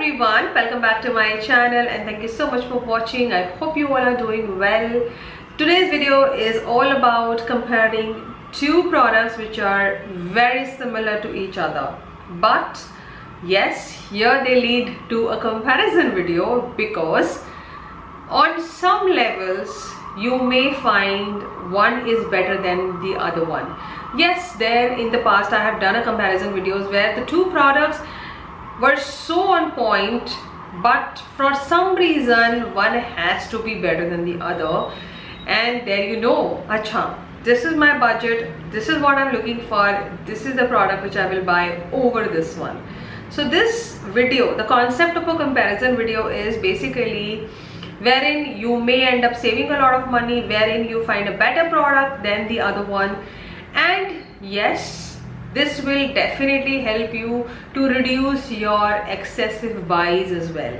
everyone, welcome back to my channel and thank you so much for watching. I hope you all are doing well. Today's video is all about comparing two products which are very similar to each other, but yes, here they lead to a comparison video because on some levels you may find one is better than the other one. Yes, there in the past I have done a comparison videos where the two products were so on point, but for some reason one has to be better than the other, and there you know, acha, this is my budget, this is what I'm looking for, this is the product which I will buy over this one. So this video, the concept of a comparison video is basically wherein you may end up saving a lot of money, wherein you find a better product than the other one, and yes, this will definitely help you to reduce your excessive buys as well.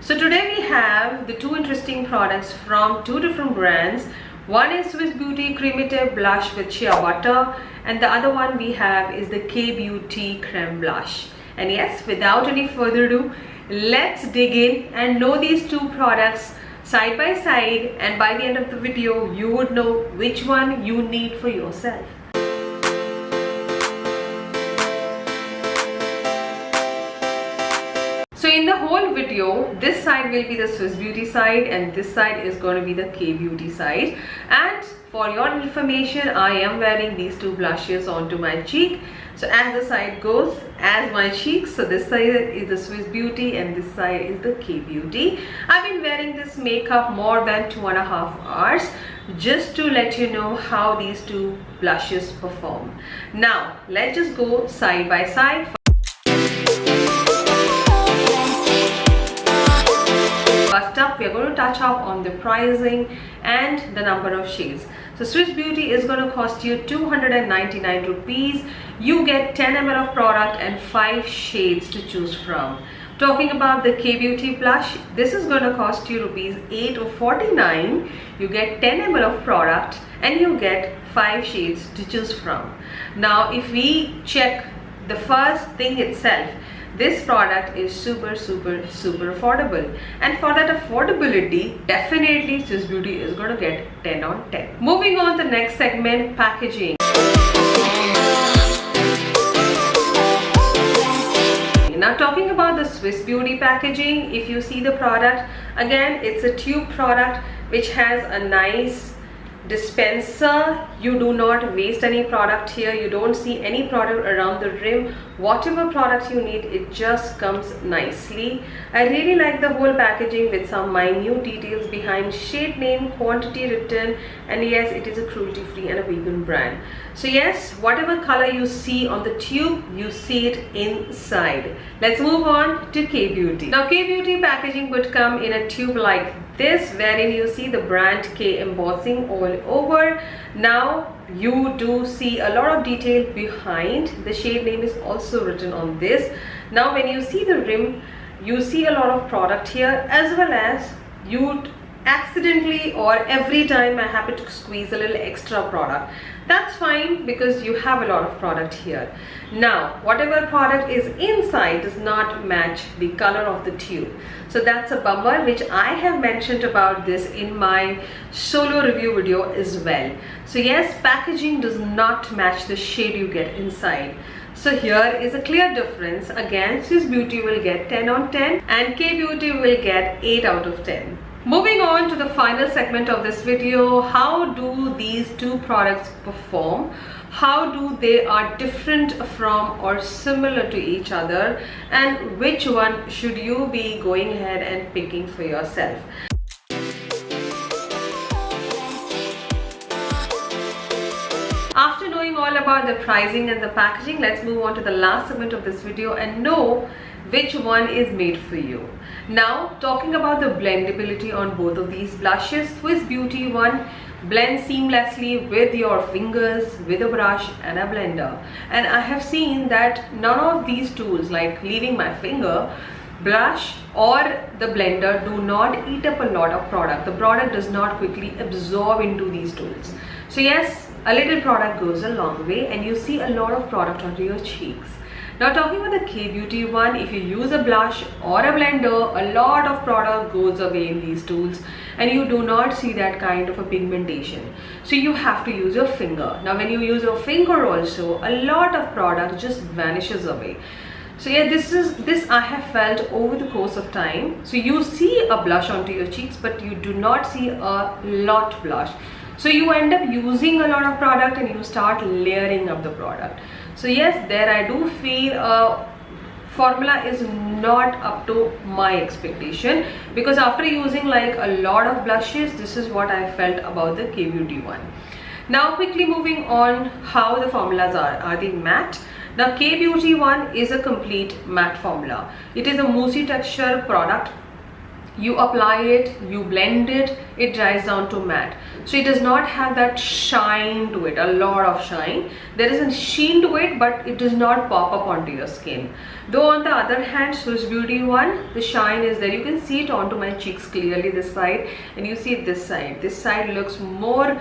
So today we have the two interesting products from two different brands. One is Swiss Beauty Cremative Blush with Shea Butter, and the other one we have is the K-Beauty Creme Blush. And yes, without any further ado, let's dig in and know these two products side by side, and by the end of the video you would know which one you need for yourself. So in the whole video, this side will be the Swiss Beauty side and this side is going to be the K-Beauty side. And for your information, I am wearing these two blushes onto my cheek. So as the side goes, as my cheeks, so this side is the Swiss Beauty and this side is the K-Beauty. I've been wearing this makeup more than 2.5 hours just to let you know how these two blushes perform. Now let's just go side by side. First up, we are going to touch up on the pricing and the number of shades. So Swiss Beauty is going to cost you 299 rupees. You get 10 ml of product and 5 shades to choose from. Talking about the K-Beauty blush, this is going to cost you rupees 849. You get 10 ml of product and you get 5 shades to choose from. Now if we check the first thing itself, this product is super affordable, and for that affordability, definitely Swiss Beauty is going to get 10 on 10. Moving on to the next segment, packaging. Now talking about the Swiss Beauty packaging, if you see the product, again it's a tube product which has a nice dispenser. You do not waste any product here. You don't see any product around the rim. Whatever product you need, it just comes nicely. I really like the whole packaging with some minute details behind shade name, quantity written, and yes, it is a cruelty free and a vegan brand. So yes, whatever color you see on the tube, you see it inside. Let's move on to K-Beauty. Now K-Beauty packaging would come in a tube like this, wherein you see the brand K embossing all over. Now you do see a lot of detail behind. The shade name is also written on this. Now when you see the rim, you see a lot of product here, as well as you accidentally or every time I happen to squeeze a little extra product. That's fine because you have a lot of product here. Now whatever product is inside does not match the color of the tube, so that's a bummer, which I have mentioned about this in my solo review video as well. So yes, packaging does not match the shade you get inside. So here is a clear difference. Again, Swiss Beauty will get 10 on 10 and K-Beauty will get 8 out of 10. Moving on to the final segment of this video, how do these two products perform? How do they are different from or similar to each other, and which one should you be going ahead and picking for yourself? After knowing all about the pricing and the packaging, let's move on to the last segment of this video and know which one is made for you. Now talking about the blendability on both of these blushes, Swiss Beauty one blends seamlessly with your fingers, with a brush and a blender, and I have seen that none of these tools, like leaving my finger, blush or the blender, do not eat up a lot of product. The product does not quickly absorb into these tools. So yes, a little product goes a long way and you see a lot of product on your cheeks. Now talking about the K-Beauty one, if you use a blush or a blender, a lot of product goes away in these tools and you do not see that kind of a pigmentation. So you have to use your finger. Now when you use your finger also, a lot of product just vanishes away. So yeah, this I have felt over the course of time. So you see a blush onto your cheeks, but you do not see a lot blush. So you end up using a lot of product and you start layering up the product. So yes, there I do feel formula is not up to my expectation, because after using like a lot of blushes, this is what I felt about the K-Beauty one. Now quickly moving on, how the formulas are they matte? Now K-Beauty one is a complete matte formula. It is a moussey texture product. You apply it, you blend it, it dries down to matte. So it does not have that shine to it, a lot of shine. There is a sheen to it, but it does not pop up onto your skin. Though on the other hand, Swiss Beauty one, the shine is there. You can see it onto my cheeks clearly, this side, and you see this side. This side looks more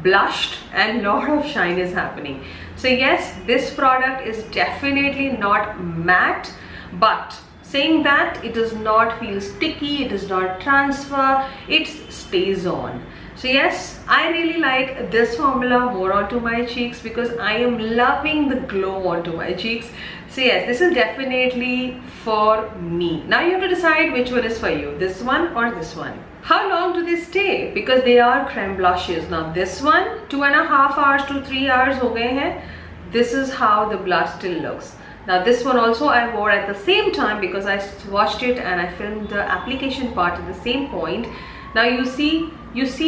blushed and lot of shine is happening. So yes, this product is definitely not matte, but saying that, it does not feel sticky, it does not transfer, it stays on. So yes, I really like this formula more onto my cheeks because I am loving the glow onto my cheeks. So yes, this is definitely for me. Now you have to decide which one is for you, this one or this one. How long do they stay? Because they are creme blushes. Now this one, 2.5 hours to 3 hours ho gaye hain. This is how the blush still looks. Now this one also I wore at the same time because I swatched it and I filmed the application part at the same point. Now you see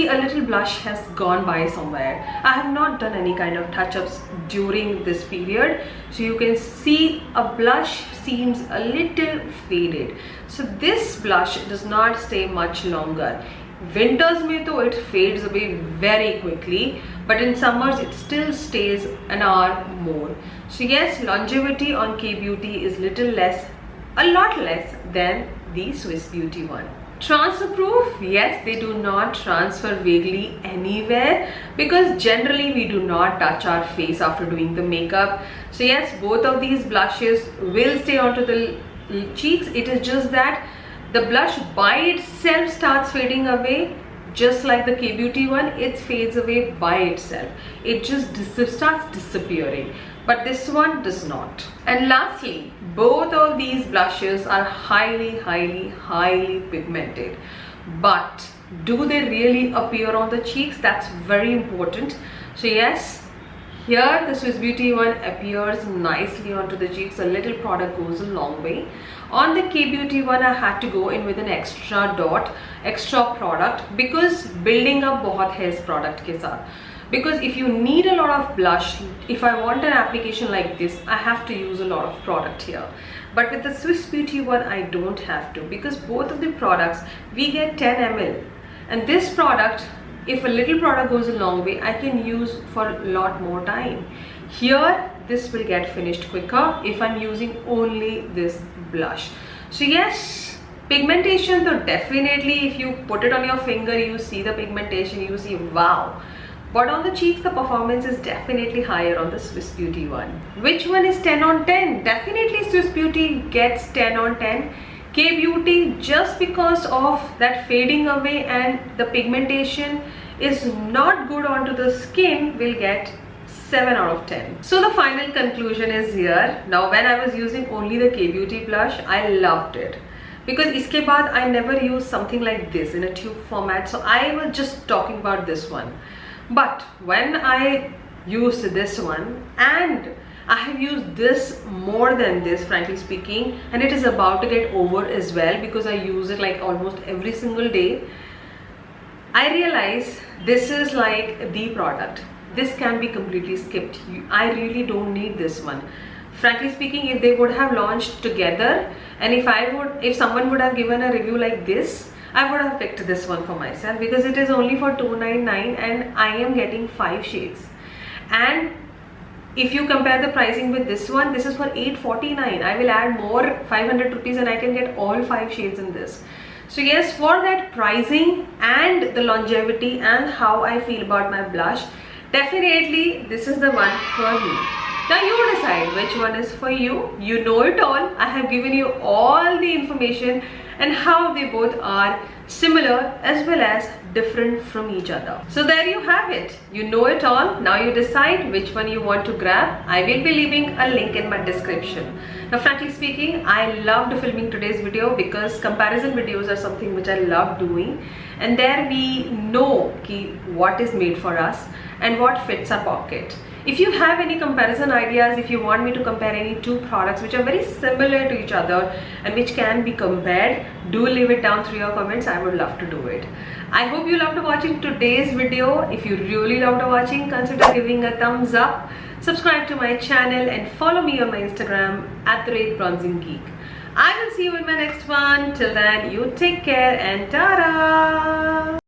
a little blush has gone by somewhere. I have not done any kind of touch-ups during this period. So you can see a blush seems a little faded. So this blush does not stay much longer. Winters mein to it fades away very quickly, but in summers it still stays an hour more. So yes, longevity on K-Beauty is a lot less than the Swiss Beauty one. Transfer proof, yes, they do not transfer vaguely anywhere because generally we do not touch our face after doing the makeup. So yes, both of these blushes will stay onto the cheeks. It is just that the blush by itself starts fading away, just like the K-Beauty one, it fades away by itself. It just starts disappearing, but this one does not. And lastly, both of these blushes are highly pigmented, but do they really appear on the cheeks? That's very important. So yes, here the Swiss Beauty one appears nicely onto the cheeks. A little product goes a long way. On the K-Beauty one, I had to go in with an extra product because building up बहुत है इस product के साथ. Because if you need a lot of blush, if I want an application like this, I have to use a lot of product here. But with the Swiss Beauty one, I don't have to, because both of the products, we get 10 ml. And this product, if a little product goes a long way, I can use for a lot more time. Here, this will get finished quicker if I'm using only this blush. So yes, pigmentation, so definitely if you put it on your finger, you see the pigmentation, you see wow. But on the cheeks, the performance is definitely higher on the Swiss Beauty one. Which one is 10 on 10? Definitely Swiss Beauty gets 10 on 10. K-Beauty, just because of that fading away and the pigmentation is not good onto the skin, will get 7 out of 10. So the final conclusion is here. Now when I was using only the K-Beauty blush, I loved it. Because iske baad I never used something like this in a tube format. So I was just talking about this one. But when I used this one, and I have used this more than this, frankly speaking, and it is about to get over as well because I use it like almost every single day, I realize this is like the product. This can be completely skipped. I really don't need this one. Frankly speaking, if they would have launched together, and if someone would have given a review like this, I would have picked this one for myself because it is only for $299 and I am getting 5 shades. And if you compare the pricing with this one, this is for $849. I will add more 500 rupees and I can get all 5 shades in this. So yes, for that pricing and the longevity and how I feel about my blush, definitely this is the one for me. Now you decide which one is for you. You know it all. I have given you all the information and how they both are similar as well as different from each other. So there you have it. You know it all. Now you decide which one you want to grab. I will be leaving a link in my description. Now frankly speaking, I loved filming today's video because comparison videos are something which I love doing, and there we know what is made for us and what fits our pocket. If you have any comparison ideas, if you want me to compare any two products which are very similar to each other and which can be compared, do leave it down through your comments. I would love to do it. I hope you loved watching today's video. If you really loved watching, consider giving a thumbs up, subscribe to my channel and follow me on my Instagram @bronzinggeek. I will see you in my next one. Till then, you take care and ta-da!